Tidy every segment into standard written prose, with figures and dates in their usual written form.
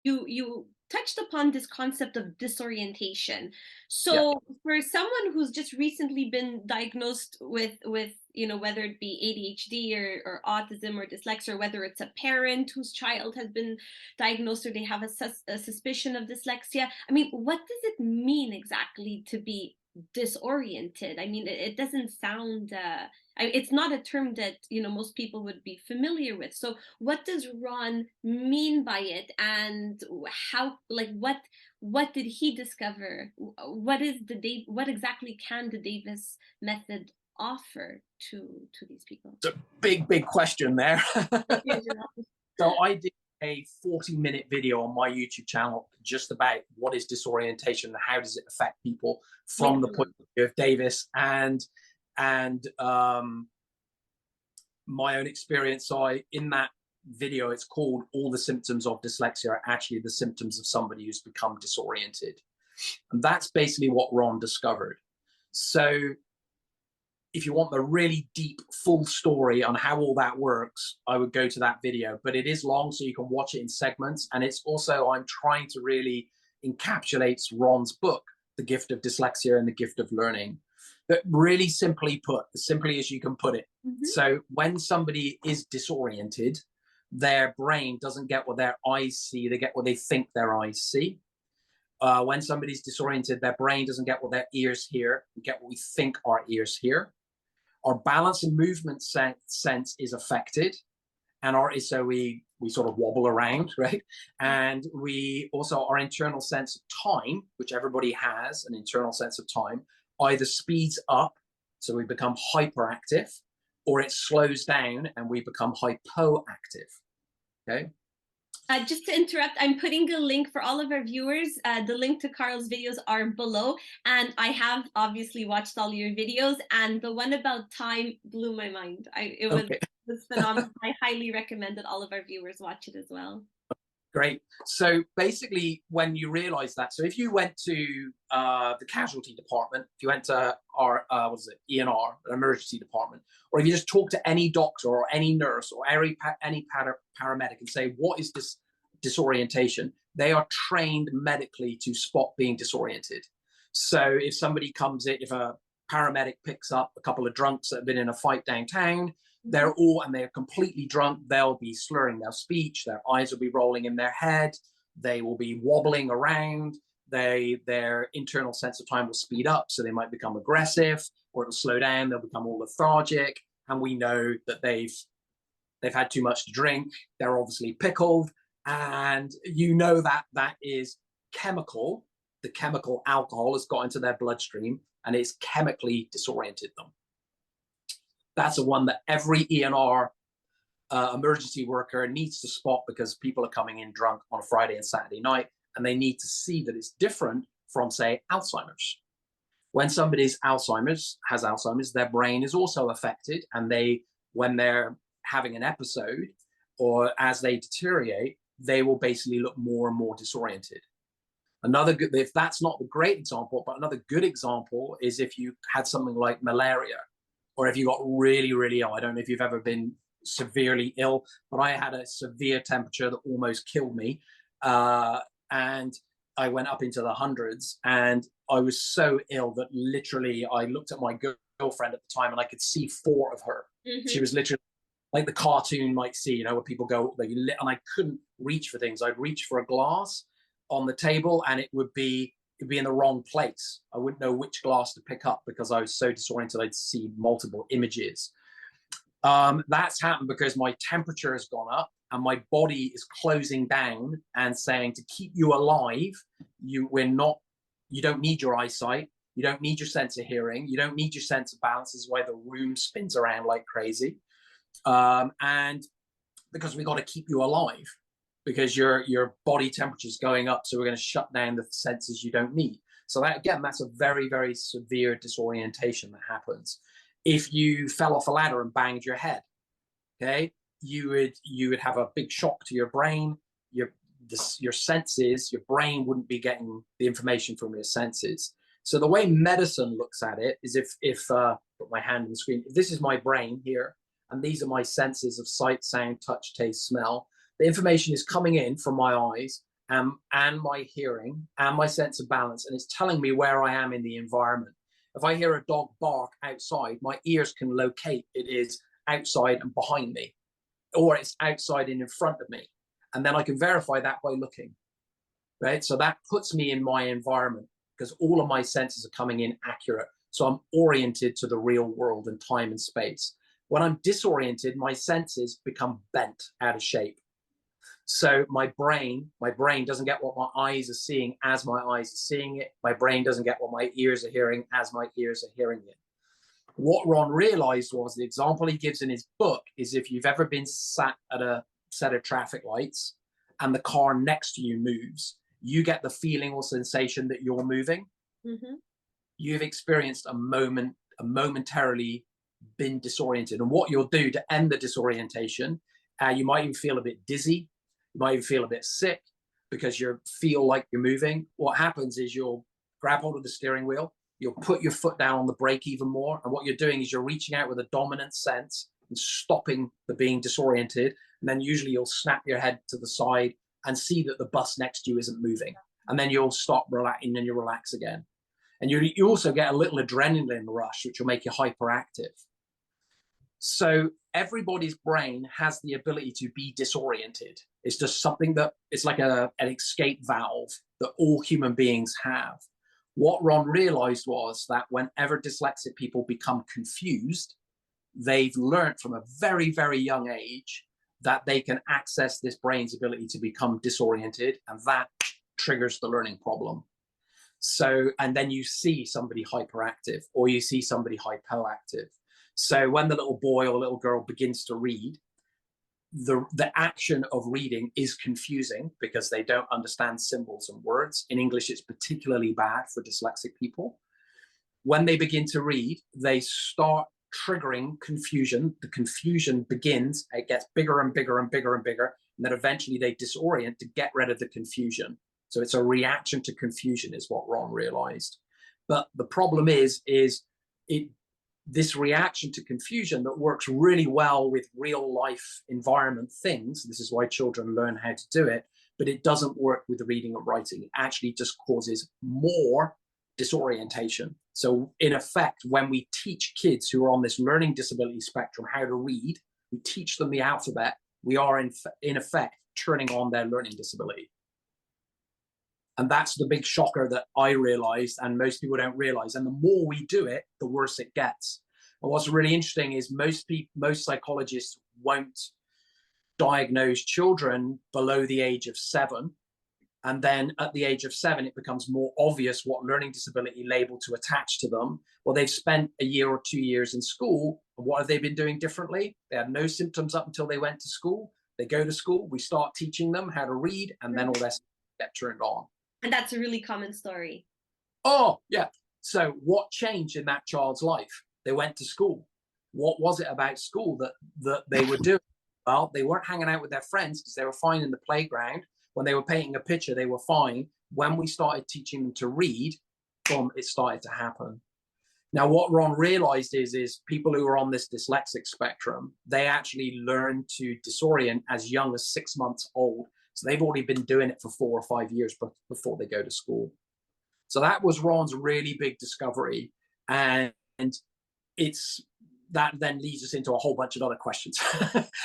you touched upon this concept of disorientation. Yeah. So for someone who's just recently been diagnosed with whether it be ADHD or autism or dyslexia, or whether it's a parent whose child has been diagnosed or they have a suspicion of dyslexia, I mean, what does it mean exactly to be disoriented? I mean, it doesn't sound it's not a term that most people would be familiar with. So what does Ron mean by it, and how, like, what did he discover? What exactly can the Davis method offer to these people? It's a big question there. Yes, you're welcome. So I did a 40-minute video on my YouTube channel just about what is disorientation and how does it affect people from the point of view of Davis and my own experience. So in that video, it's called "All the Symptoms of Dyslexia Are Actually the Symptoms of Somebody Who's Become Disoriented." And that's basically what Ron discovered. So if you want the really deep, full story on how all that works, I would go to that video. But it is long, so you can watch it in segments. And it's also, I'm trying to really encapsulate Ron's book, The Gift of Dyslexia and the Gift of Learning. But really simply put, as simply as you can put it. So when somebody is disoriented, their brain doesn't get what their eyes see, they get what they think their eyes see. When somebody's disoriented, their brain doesn't get what their ears hear, we get what we think our ears hear. Our balance and movement sense is affected, and so we sort of wobble around, right? And we also, our internal sense of time, which everybody has an internal sense of time, either speeds up, so we become hyperactive, or it slows down and we become hypoactive. Okay. Just to interrupt, I'm putting a link for all of our viewers. The link to Carl's videos are below, and I have obviously watched all your videos, and the one about time blew my mind. It was phenomenal. I highly recommend that all of our viewers watch it as well. Great. So basically, when you realize that, so if you went to the casualty department, if you went to our, what is it, ENR, an emergency department, or if you just talk to any doctor or any nurse or any paramedic and say, what is this disorientation? They are trained medically to spot being disoriented. So if somebody comes in, if a paramedic picks up a couple of drunks that have been in a fight downtown, they're completely drunk, they'll be slurring their speech, their eyes will be rolling in their head, they will be wobbling around, their internal sense of time will speed up, so they might become aggressive, or it'll slow down, they'll become all lethargic, and we know that they've had too much to drink, they're obviously pickled, and that is chemical. The chemical alcohol has got into their bloodstream and it's chemically disoriented them. That's the one that every ENR emergency worker needs to spot, because people are coming in drunk on a Friday and Saturday night, and they need to see that it's different from, say, Alzheimer's. When somebody's has Alzheimer's, their brain is also affected, and when they're having an episode or as they deteriorate, they will basically look more and more disoriented. If that's not the great example, but another good example is if you had something like malaria, or if you got really, really ill. I don't know if you've ever been severely ill, but I had a severe temperature that almost killed me. And I went up into the hundreds, and I was so ill that literally I looked at my girlfriend at the time and I could see 4 of her. She was literally like the cartoon might see, where people go, and I couldn't reach for things. I'd reach for a glass on the table and it'd be in the wrong place. I wouldn't know which glass to pick up because I was so disoriented. I'd see multiple images. That's happened because my temperature has gone up and my body is closing down and saying, to keep you alive, you don't need your eyesight, you don't need your sense of hearing, you don't need your sense of balance. This is why the room spins around like crazy. And because we got to keep you alive, because your body temperature is going up, so we're going to shut down the senses you don't need. So that, again, that's a very, very severe disorientation that happens. If you fell off a ladder and banged your head, okay, you would have a big shock to your brain. Your senses, your brain wouldn't be getting the information from your senses. So the way medicine looks at it is, if put my hand on the screen, if this is my brain here, and these are my senses of sight, sound, touch, taste, smell, the information is coming in from my eyes, and my hearing and my sense of balance, and it's telling me where I am in the environment. If I hear a dog bark outside, my ears can locate it is outside and behind me, or it's outside and in front of me. And then I can verify that by looking, right? So that puts me in my environment because all of my senses are coming in accurate. So I'm oriented to the real world and time and space. When I'm disoriented, my senses become bent out of shape. So my brain doesn't get what my eyes are seeing as my eyes are seeing it. My brain doesn't get what my ears are hearing as my ears are hearing it. What Ron realized was the example he gives in his book is if you've ever been sat at a set of traffic lights and the car next to you moves, you get the feeling or sensation that you're moving. Mm-hmm. You've experienced momentarily been disoriented. And what you'll do to end the disorientation, you might even feel a bit dizzy. You might even feel a bit sick because you feel like you're moving. What happens is you'll grab hold of the steering wheel, you'll put your foot down on the brake even more. And what you're doing is you're reaching out with a dominant sense and stopping the being disoriented. And then usually you'll snap your head to the side and see that the bus next to you isn't moving. And then you'll stop relaxing and you relax again. And you also get a little adrenaline rush, which will make you hyperactive. So everybody's brain has the ability to be disoriented. It's just something that it's like an escape valve that all human beings have. What Ron realized was that whenever dyslexic people become confused, they've learned from a very, very young age that they can access this brain's ability to become disoriented, and that triggers the learning problem. So, and then you see somebody hyperactive or you see somebody hypoactive. So when the little boy or little girl begins to read, the action of reading is confusing because they don't understand symbols and words. In English, it's particularly bad for dyslexic people. When they begin to read, they start triggering confusion. The confusion begins, it gets bigger and bigger and bigger and bigger, and then eventually they disorient to get rid of the confusion. So it's a reaction to confusion is what Ron realized. But the problem is this reaction to confusion that works really well with real life environment things. This is why children learn how to do it, but it doesn't work with reading or writing. It actually just causes more disorientation. So in effect, when we teach kids who are on this learning disability spectrum how to read, we teach them the alphabet, we are in effect turning on their learning disability. And that's the big shocker that I realized and most people don't realize. And the more we do it, the worse it gets. And what's really interesting is most psychologists won't diagnose children below the age of 7. And then at the age of 7, it becomes more obvious what learning disability label to attach to them. Well, they've spent a year or 2 years in school. And what have they been doing differently? They had no symptoms up until they went to school. They go to school, we start teaching them how to read, and then all their stuff get turned on. And that's a really common story. Oh, yeah. So what changed in that child's life? They went to school. What was it about school that they were doing? Well, they weren't hanging out with their friends because they were fine in the playground. When they were painting a picture, they were fine. When we started teaching them to read, boom, it started to happen. Now, what Ron realized is people who are on this dyslexic spectrum, they actually learn to disorient as young as 6 months old. So they've already been doing it for 4 or 5 years before they go to school. So that was Ron's really big discovery. And that then leads us into a whole bunch of other questions.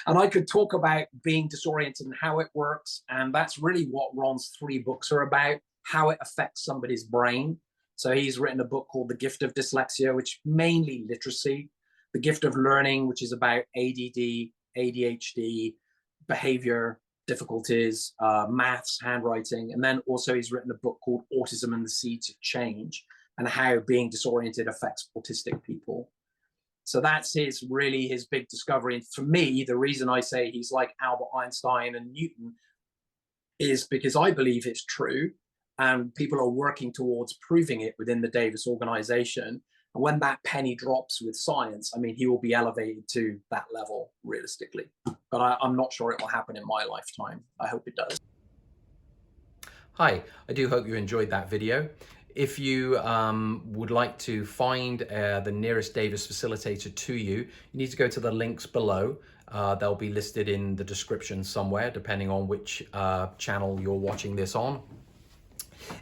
And I could talk about being disoriented and how it works. And that's really what Ron's 3 books are about, how it affects somebody's brain. So he's written a book called The Gift of Dyslexia, which mainly literacy, The Gift of Learning, which is about ADD, ADHD, behavior difficulties, maths, handwriting. And then also he's written a book called Autism and the Seeds of Change, and how being disoriented affects autistic people. So that's really his big discovery. And for me, the reason I say he's like Albert Einstein and Newton is because I believe it's true. And people are working towards proving it within the Davis organization. And when that penny drops with science, I mean, he will be elevated to that level realistically. But I'm not sure it will happen in my lifetime. I hope it does. Hi, I do hope you enjoyed that video. If you would like to find the nearest Davis facilitator to you, you need to go to the links below They'll be listed in the description somewhere, depending on which channel you're watching this on.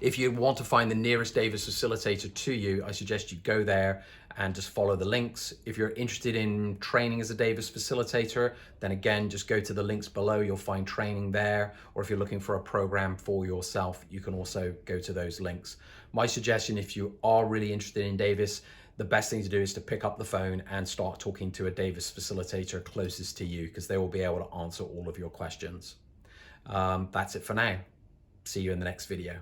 If you want to find the nearest Davis facilitator to you, I suggest you go there and just follow the links. If you're interested in training as a Davis facilitator, then again, just go to the links below. You'll find training there. Or if you're looking for a program for yourself, you can also go to those links. My suggestion, if you are really interested in Davis, the best thing to do is to pick up the phone and start talking to a Davis facilitator closest to you, because they will be able to answer all of your questions. That's it for now. See you in the next video.